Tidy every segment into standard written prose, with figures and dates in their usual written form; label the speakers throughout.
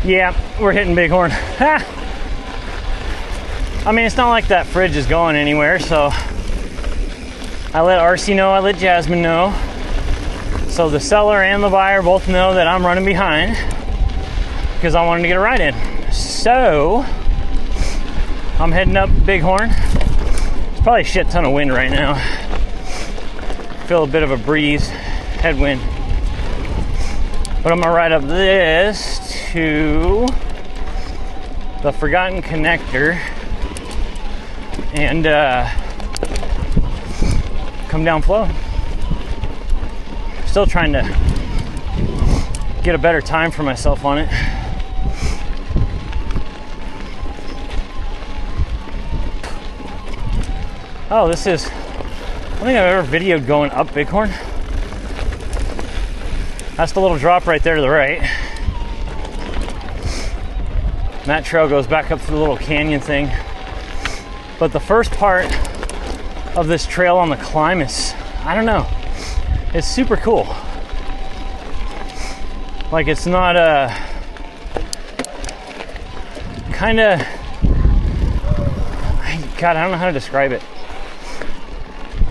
Speaker 1: Yeah, we're hitting Bighorn. I mean, it's not like that fridge is going anywhere, so I let RC know, I let Jasmine know. So the seller and the buyer both know that I'm running behind because I wanted to get a ride in. So I'm heading up Bighorn. There's probably a shit ton of wind right now. Feel a bit of a breeze, headwind. But I'm gonna ride up this to the Forgotten Connector and come down flow. Still trying to get a better time for myself on it. Oh, this is, I don't think I've ever videoed going up Bighorn. That's the little drop right there to the right. And that trail goes back up to the little canyon thing. But the first part of this trail on the climb is, I don't know, it's super cool. Like, it's not kind of, God, I don't know how to describe it.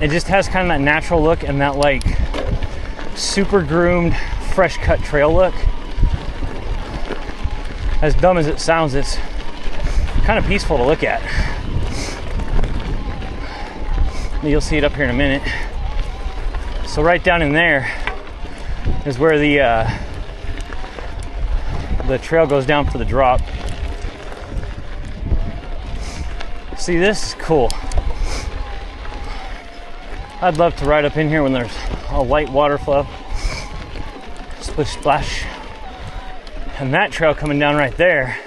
Speaker 1: It just has kind of that natural look and that like super groomed, fresh cut trail look. As dumb as it sounds, it's kind of peaceful to look at. You'll see it up here in a minute. So right down in there is where the trail goes down for the drop. See, this is cool. I'd love to ride up in here when there's a light water flow. Splish splash. And that trail coming down right there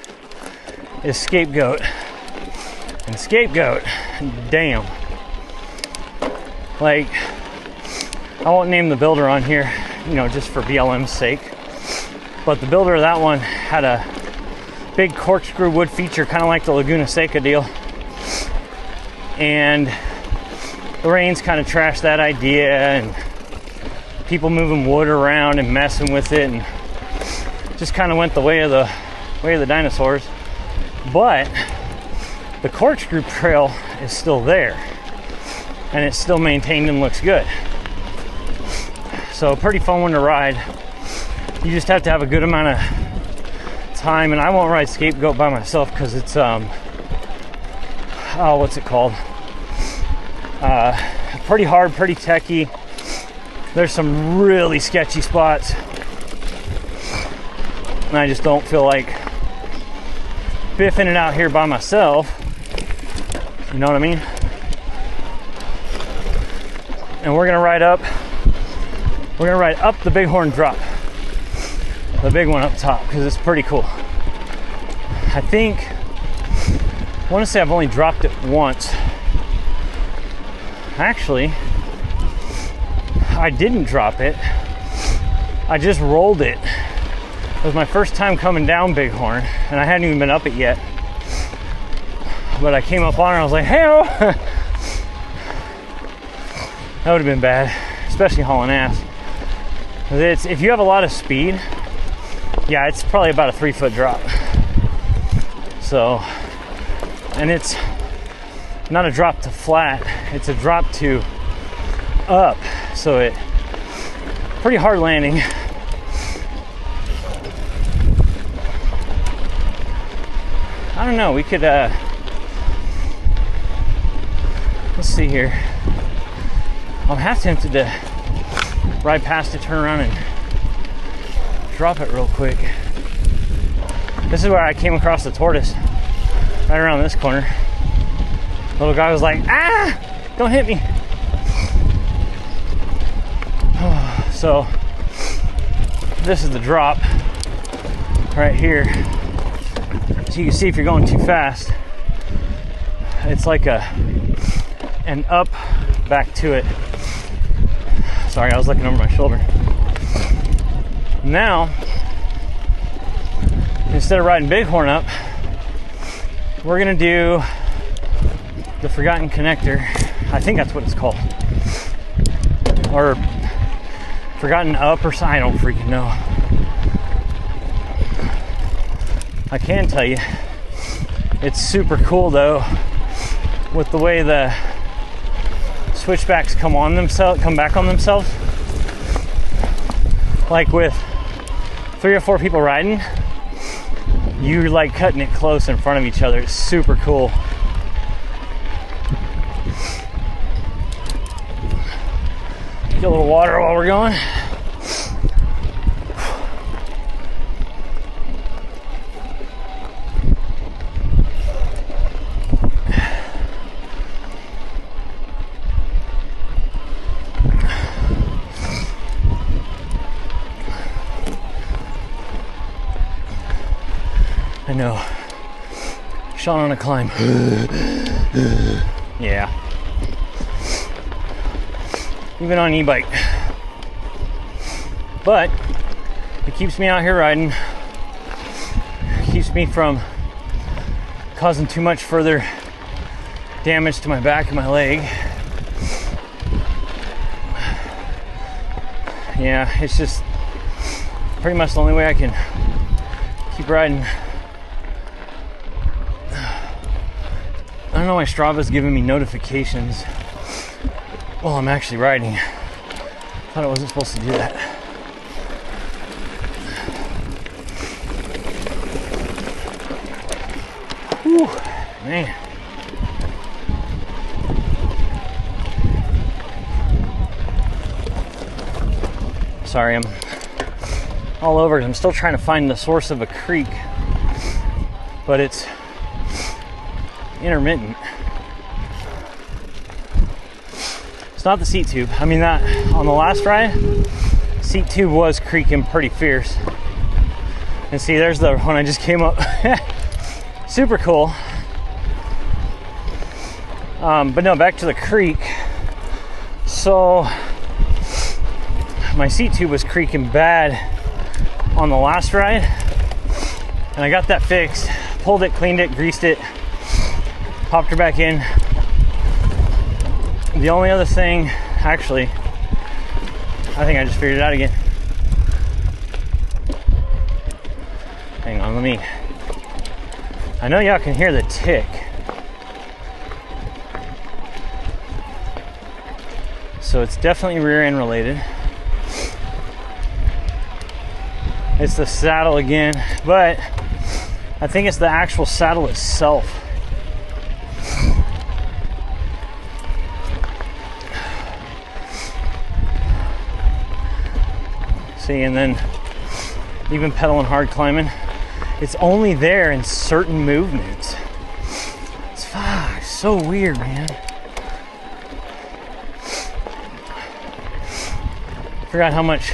Speaker 1: is Scapegoat. And Scapegoat, damn. Like, I won't name the builder on here, you know, just for BLM's sake. But the builder of that one had a big corkscrew wood feature, kind of like the Laguna Seca deal. And the rains kind of trashed that idea, and people moving wood around and messing with it, and just kind of went the way of the dinosaurs. But the corkscrew trail is still there, and it's still maintained and looks good. So a pretty fun one to ride. You just have to have a good amount of time, and I won't ride Scapegoat by myself because it's what's it called? Pretty hard, pretty techy. There's some really sketchy spots, and I just don't feel like biffing it out here by myself. You know what I mean? And we're gonna ride up the Bighorn drop, the big one up top, because it's pretty cool. I want to say I've only dropped it once. Actually, I didn't drop it. I just rolled it. It was my first time coming down Bighorn, and I hadn't even been up it yet. But I came up on it, and I was like, hey-oh! That would have been bad, especially hauling ass. If you have a lot of speed, yeah, it's probably about a 3-foot drop. So, and it's not a drop to flat, it's a drop to up. So it, pretty hard landing. I don't know, we could, let's see here. I'm half tempted to ride past it, turn around, and drop it real quick. This is where I came across the tortoise, right around this corner. Little guy was like, ah, don't hit me. So this is the drop right here. So you can see if you're going too fast, it's like an up back to it. Sorry, I was looking over my shoulder. Now, instead of riding Bighorn up, we're gonna do the Forgotten Connector. I think that's what it's called. Or Forgotten Up or something, I don't freaking know. I can tell you, it's super cool though, with the way the switchbacks come back on themselves. Like with 3 or 4 people riding, you're like cutting it close in front of each other. It's super cool. Get a little water while we're going. I know. Sean on a climb. Yeah. Even on e-bike. But it keeps me out here riding. It keeps me from causing too much further damage to my back and my leg. Yeah, it's just pretty much the only way I can keep riding. I don't know why Strava's giving me notifications while I'm actually riding. Thought I wasn't supposed to do that. Whew, man. Sorry, I'm all over. I'm still trying to find the source of a creek, but it's intermittent. It's not the seat tube. I mean, that on the last ride, seat tube was creaking pretty fierce. And see, there's the one I just came up. Super cool. But no, back to the creek. So my seat tube was creaking bad on the last ride, and I got that fixed. Pulled it, cleaned it, greased it, popped her back in. The only other thing, actually, I think I just figured it out again. Hang on, I know y'all can hear the tick. So it's definitely rear end related. It's the saddle again, but I think it's the actual saddle itself. See, and then even pedaling hard climbing, it's only there in certain movements. It's so weird, man. Forgot how much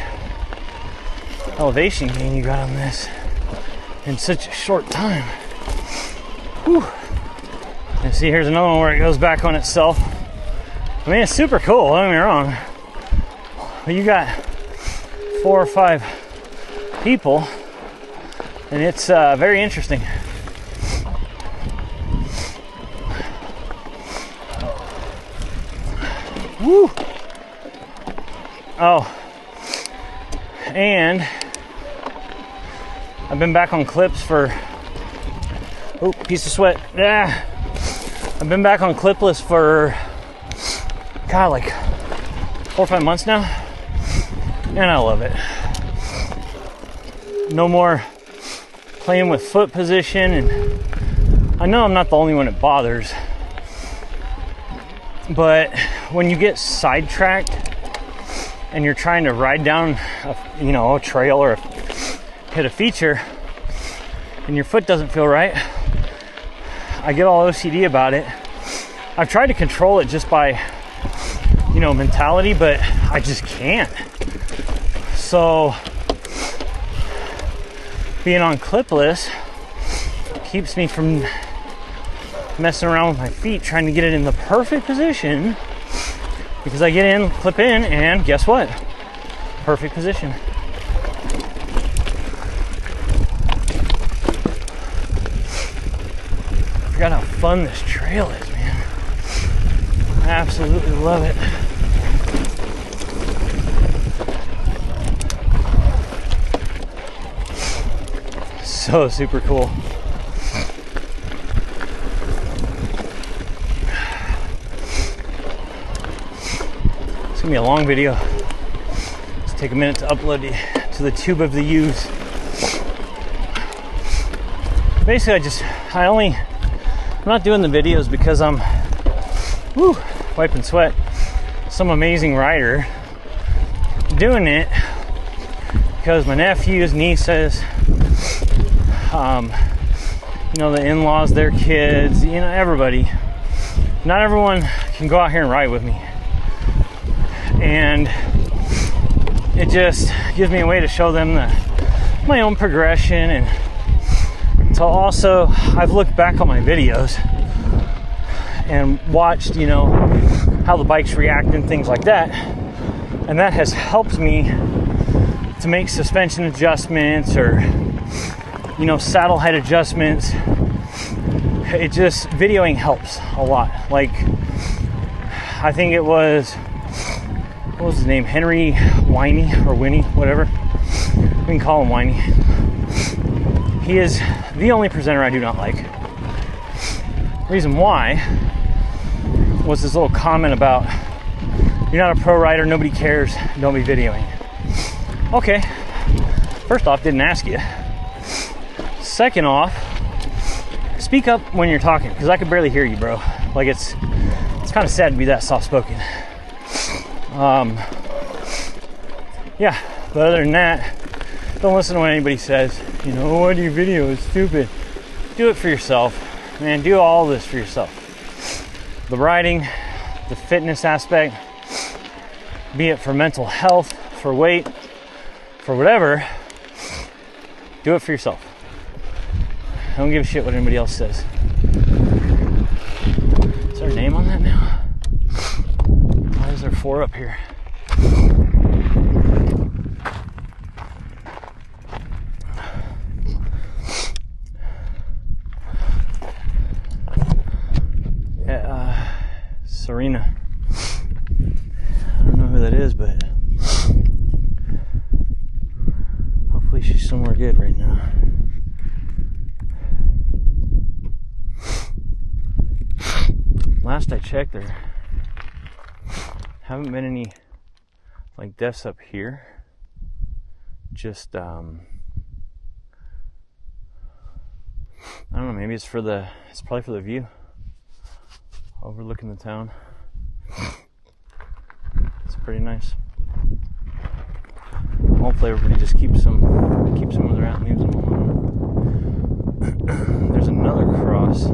Speaker 1: elevation gain you got on this in such a short time. Whew. And see, here's another one where it goes back on itself. I mean, it's super cool, don't get me wrong. But you got 4 or 5 people, and it's very interesting. Woo! Oh, and I've been back on clips for, oh, piece of sweat. Yeah, I've been back on clipless for, God, like 4 or 5 months now, and I love it. No more playing with foot position, and I know I'm not the only one it bothers, but when you get sidetracked and you're trying to ride down a trail or hit a feature and your foot doesn't feel right, I get all OCD about it. I've tried to control it just by mentality, but I just can't. So being on clipless keeps me from messing around with my feet trying to get it in the perfect position, because I get in, clip in, and guess what? Perfect position. I forgot how fun this trail is, man. I absolutely love it. so super cool. It's gonna be a long video. Let's take a minute to upload it to the tube of the U's. Basically, I'm not doing the videos because I'm wiping sweat. Some amazing rider. Doing it because my nephews, nieces, you know, the in-laws, their kids, you know, everybody. Not everyone can go out here and ride with me. And it just gives me a way to show them my own progression. And so also, I've looked back on my videos and watched, you know, how the bikes react and things like that. And that has helped me to make suspension adjustments or, you know, saddle height adjustments. It just, videoing helps a lot. Like, I think it was, what was his name? Henry Winey or Winnie, whatever. We can call him Winey. He is the only presenter I do not like. Reason why was this little comment about, you're not a pro rider, nobody cares, don't be videoing. Okay, first off, didn't ask you. Second off, speak up when you're talking, because I could barely hear you, bro. Like, it's kind of sad to be that soft-spoken. Yeah, but other than that, don't listen to what anybody says. You know, why do you video? It's stupid. Do it for yourself, man. Do all this for yourself. The riding, the fitness aspect, be it for mental health, for weight, for whatever, do it for yourself. I don't give a shit what anybody else says. Is there a name on that now? Why is there 4 up here? Serena. I don't know who that is, but hopefully she's somewhere good right now. Last I checked, there haven't been any like deaths up here. Just I don't know, maybe it's probably for the view overlooking the town. It's pretty nice. Hopefully everybody just keeps them where they're at and leaves them alone. There's another cross.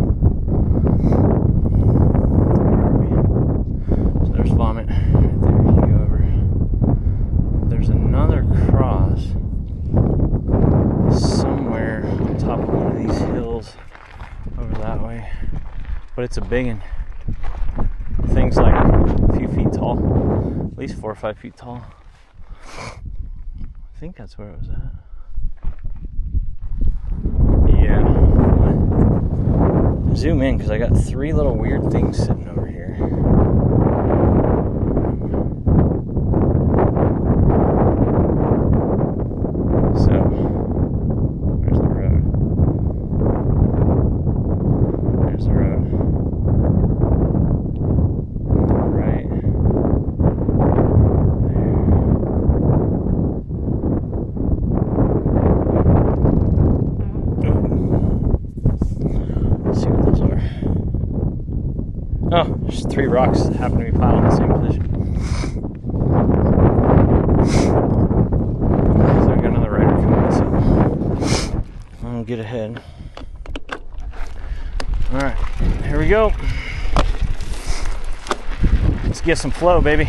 Speaker 1: So there's Vomit right there. You can go over. There's another cross somewhere on top of one of these hills over that way. But it's a big one. Thing's like a few feet tall, at least 4 or 5 feet tall. I think that's where it was at. Yeah. Zoom in because I got 3 little weird things sitting over here. So, there's the road. There's the road. Right. Let's see what those are. Oh, there's 3 rocks that happen to be piled in the same position. So I got another rider coming, so I'll get ahead. Alright, here we go. Let's get some flow, baby.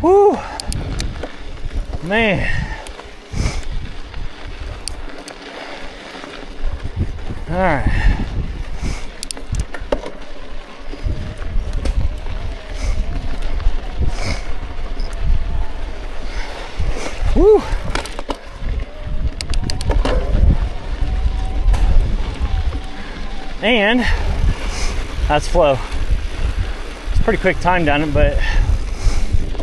Speaker 1: Whew. Man. All right. Woo. And that's flow. It's a pretty quick time down it, but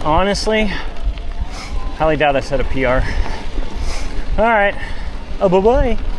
Speaker 1: honestly, highly doubt I set a PR. All right. Oh, bye-bye.